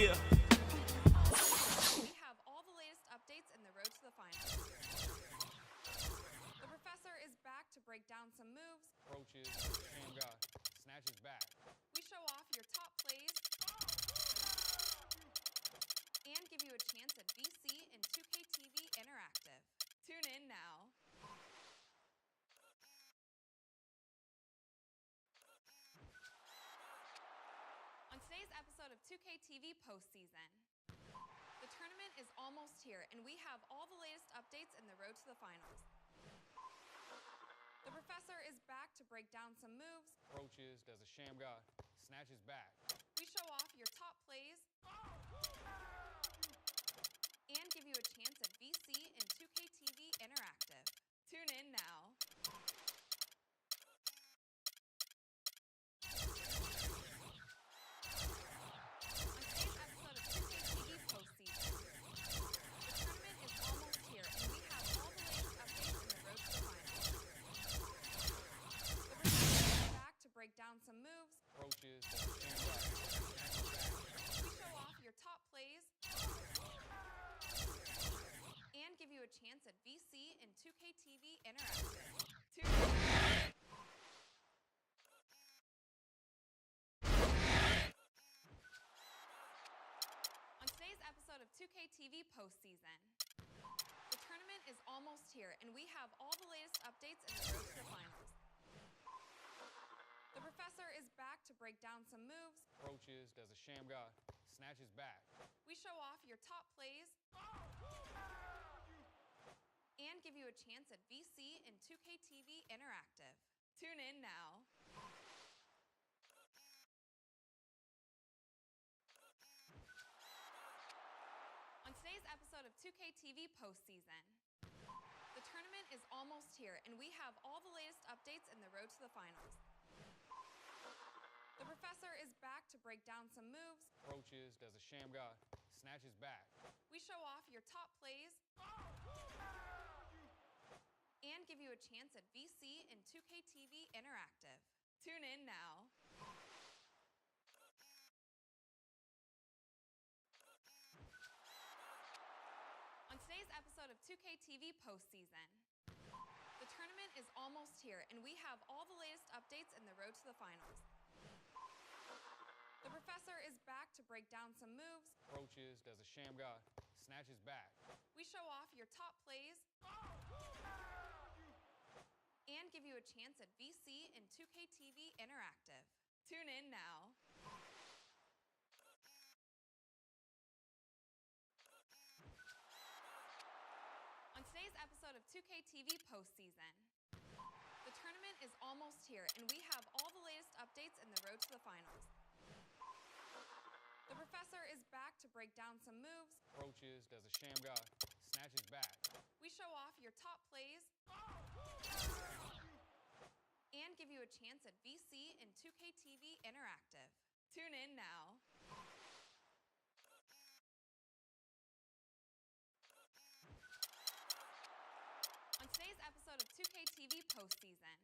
Yeah. We have all the latest updates in the road to the finals. The professor is back to break down some moves. Approaches, Shamgar, snatches back. We show off your top plays and give you a chance at VC and 2K TV Interactive. Tune in now. On today's episode of 2K TV Postseason, the tournament is almost here, and we have all the latest updates in the road to the finals. The professor is back to break down some moves. Approaches, does a Shamgar, snatches back. We show off your top plays and give you a chance at VC and 2K TV Interactive. Tune in now. Break down some moves. Approaches, Shamgar, snatches back. We show off your top plays and give you a chance at VC and 2K TV Interactive. On today's episode of 2K TV Postseason, the tournament is almost here, and we have all the latest updates in the road to the finals. The professor is back to break down some moves. Approaches, does a Shamgar, snatches back. We show off your top plays and give you a chance at VC and 2K TV Interactive. Tune in now. On today's episode of 2K TV Postseason, the tournament is almost here, and we have all the latest updates in the road to the finals. The professor is back to break down some moves. Approaches, does a Shamgar, snatches back. We show off your top plays and give you a chance at VC and 2K TV Interactive. Tune in now. On today's episode of 2K TV Postseason, the tournament is almost here, and we have all the latest updates in the road to the finals. The professor is back to break down some moves. Approaches, does a Shamgar, snatches back. We show off your top plays and give you a chance at VC and 2K TV Interactive. Tune in now. On today's episode of 2K TV Postseason, the tournament is almost here, and we have all the latest updates in the road to the finals. The professor is back to break down some moves. Approaches, does a Shamgar, snatches back. We show off your top plays and give you a chance at VC and 2K TV Interactive. Tune in now. On today's episode of 2K TV Postseason,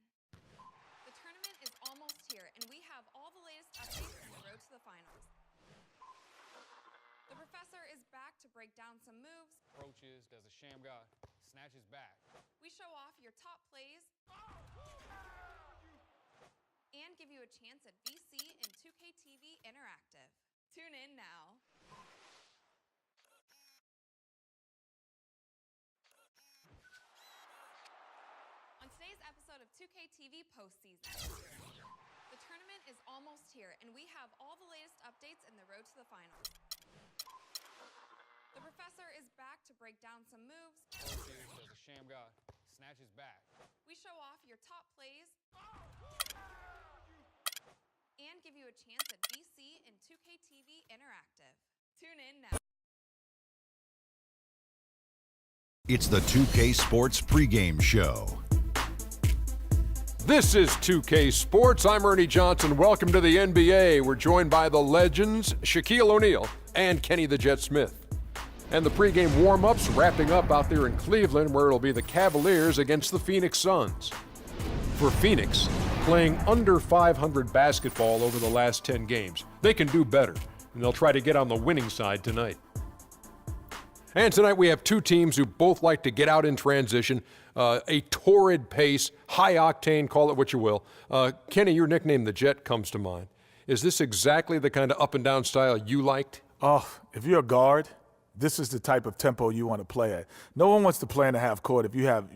the tournament is almost here, and we have all the latest updates in the road to the finals. The professor is back to break down some moves. Approaches, does a Shamgar, snatches back. We show off your top plays and give you a chance at VC and 2K TV Interactive. Tune in now. On today's episode of 2K TV Postseason, the tournament is almost here, and we have all the latest updates in the road to the finals. The professor is back to break down some moves. Approaches, does a Shamgar, snatches back. We show off your top plays and give you a chance at VC and 2K TV Interactive. Tune in now. It's the 2K Sports pregame show. This is 2K Sports. I'm Ernie Johnson. Welcome to the NBA. We're joined by the legends, Shaquille O'Neal and Kenny the Jet Smith. And the pregame warm-ups wrapping up out there in Cleveland, where it'll be the Cavaliers against the Phoenix Suns. For Phoenix, playing under 500 basketball over the last 10 games, they can do better. and they'll try to get on the winning side tonight. And tonight we have two teams who both like to get out in transition, a torrid pace, high octane, call it what you will. Kenny, your nickname, the Jet, comes to mind. Is this exactly the kind of up and down style you liked? Oh, if you're a guard, this is the type of tempo you want to play at. No one wants to play in the half court if you have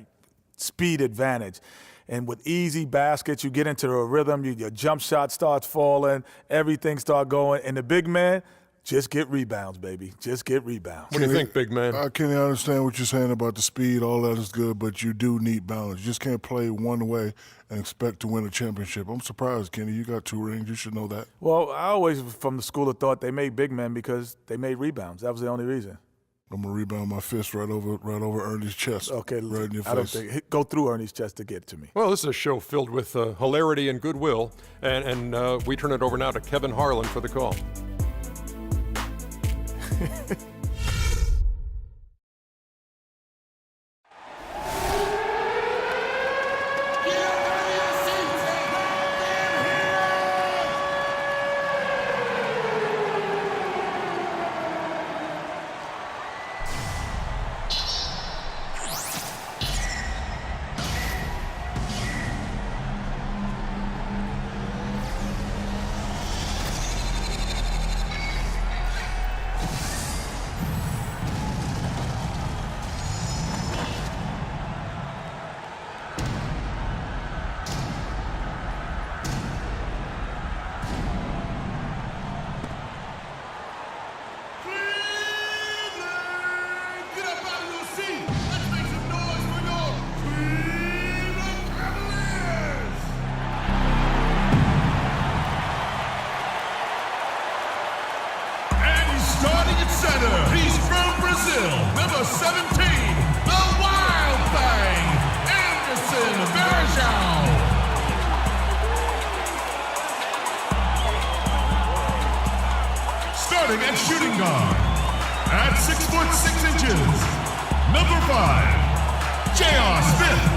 speed advantage. And with easy baskets, you get into a rhythm, your jump shot starts falling, everything starts going. And the big man, just get rebounds, baby. Just get rebounds. What do you think, big man? Kenny, I understand what you're saying about the speed. All that is good, but you do need balance. You just can't play one way and expect to win a championship. I'm surprised, Kenny. You got 2 rings. You should know that. Well, I always was from the school of thought they made big men because they made rebounds. That was the only reason. I'm going to rebound my fist right over Ernie's chest. Okay, right in your face. I don't think. Go through Ernie's chest to get to me. Well, this is a show filled with hilarity and goodwill, and we turn it over now to Kevin Harlan for the call. He's from Brazil, number 17, the Wild Thing, Anderson Varejão. Starting at shooting guard, at 6'6", number 5, J.R. Smith.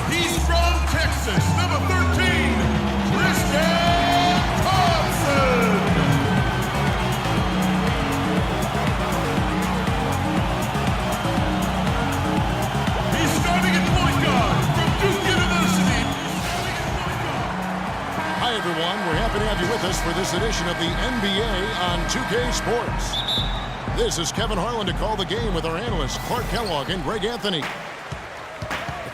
He's from Texas, number 13, Tristan Thompson. He's starting at point guard from Duke University. Hi, everyone. We're happy to have you with us for this edition of the NBA on 2K Sports. This is Kevin Harlan to call the game with our analysts Clark Kellogg and Greg Anthony.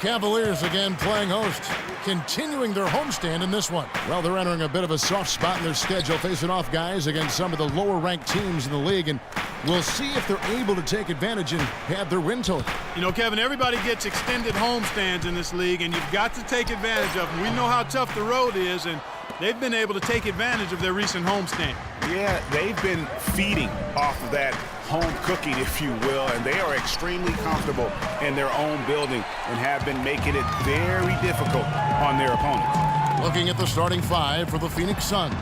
Cavaliers again playing host, continuing their homestand in this one. Well, they're entering a bit of a soft spot in their schedule, facing off guys against some of the lower-ranked teams in the league, and we'll see if they're able to take advantage and pad their win total. You know, Kevin, everybody gets extended homestands in this league, and you've got to take advantage of them. We know how tough the road is, and they've been able to take advantage of their recent homestand. Yeah, they've been feeding off of that home cooking, if you will, and they are extremely comfortable in their own building and have been making it very difficult on their opponents. Looking at the starting 5 for the Phoenix Suns.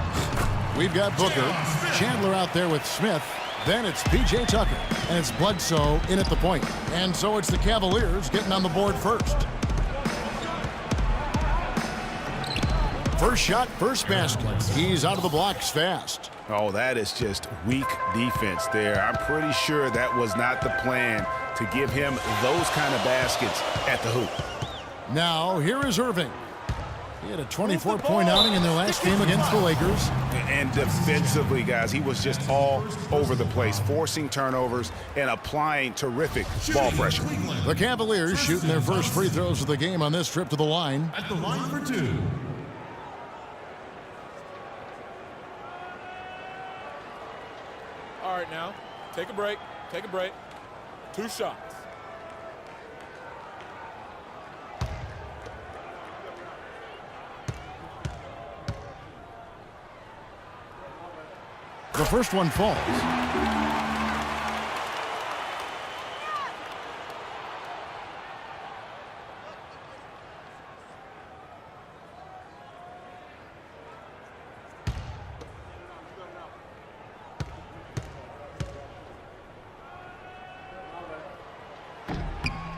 We've got Booker, Chandler out there with Smith, then it's P.J. Tucker, and it's Bledsoe in at the point. And so it's the Cavaliers getting on the board first. First shot, first basket. He's out of the blocks fast. Oh, that is just weak defense there. I'm pretty sure that was not the plan to give him those kind of baskets at the hoop. Now, here is Irving. He had a 24-point outing in their last game against the Lakers. And defensively, guys, he was just all over the place, forcing turnovers and applying terrific ball pressure. The Cavaliers shooting their first free throws of the game on this trip to the line. At the line for 2. All right, now, take a break. 2 shots. The first one falls.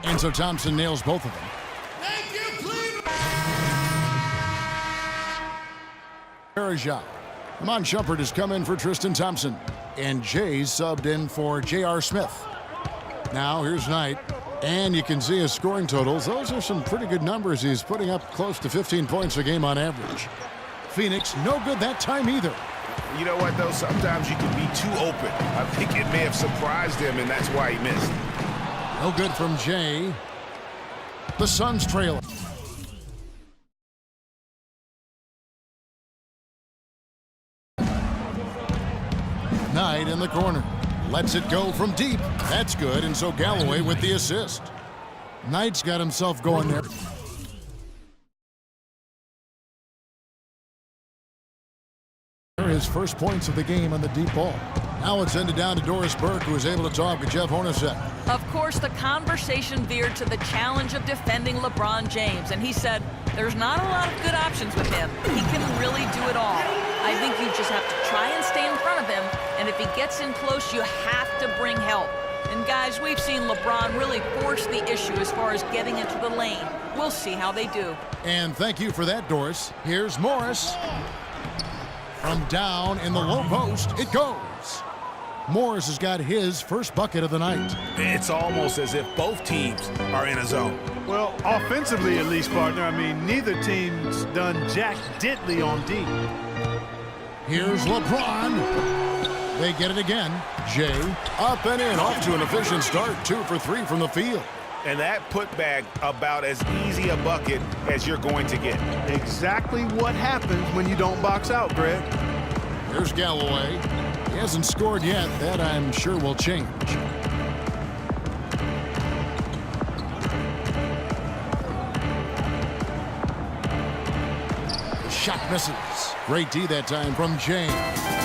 And so Thompson nails both of them. Varejao. Amon Shumpert has come in for Tristan Thompson. And Jay's subbed in for J.R. Smith. Now here's Knight. And you can see his scoring totals. Those are some pretty good numbers. He's putting up close to 15 points a game on average. Phoenix, no good that time either. You know what, though? Sometimes you can be too open. I think it may have surprised him, and that's why he missed. No good from Jay. The Suns trail. Knight in the corner. Lets it go from deep. That's good, and so Galloway with the assist. Knight's got himself going there. His first points of the game on the deep ball. Now it's ended down to Doris Burke, who was able to talk with Jeff Hornacek. Of course, the conversation veered to the challenge of defending LeBron James, and he said there's not a lot of good options with him. He can really do it all. I think you just have to try and stay in front of him, and if he gets in close, you have to bring help. And guys, we've seen LeBron really force the issue as far as getting into the lane. We'll see how they do. And thank you for that, Doris. Here's Morris. From down in the low post, it goes. Morris has got his first bucket of the night. It's almost as if both teams are in a zone. Well, offensively at least, partner. I mean, neither team's done jack diddly on D. Here's LeBron. They get it again. Jay up and in, off to an efficient start. 2 for 3 from the field. And that putback about as easy a bucket as you're going to get. Exactly what happens when you don't box out, Greg. Here's Galloway. He hasn't scored yet. That I'm sure will change. The shot misses. Great D that time from James.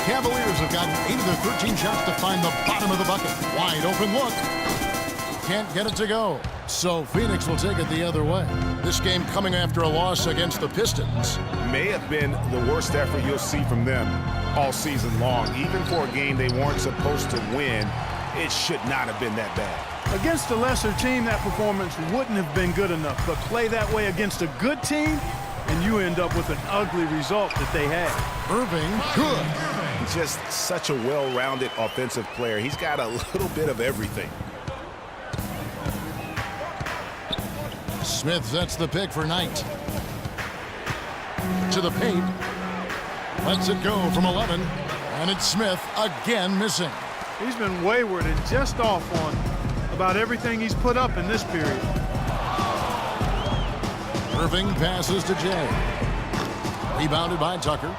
Cavaliers have gotten 8 of their 13 shots to find the bottom of the bucket. Wide open look. Can't get it to go. So Phoenix will take it the other way. This game coming after a loss against the Pistons. May have been the worst effort you'll see from them all season long. Even for a game they weren't supposed to win, it should not have been that bad. Against a lesser team, that performance wouldn't have been good enough. But play that way against a good team, and you end up with an ugly result that they had. Irving, good. He's just such a well-rounded offensive player. He's got a little bit of everything. Smith sets the pick for Knight. To the paint. Lets it go from 11. And it's Smith again missing. He's been wayward and just off on about everything he's put up in this period. Irving passes to Jay. Rebounded by Tucker.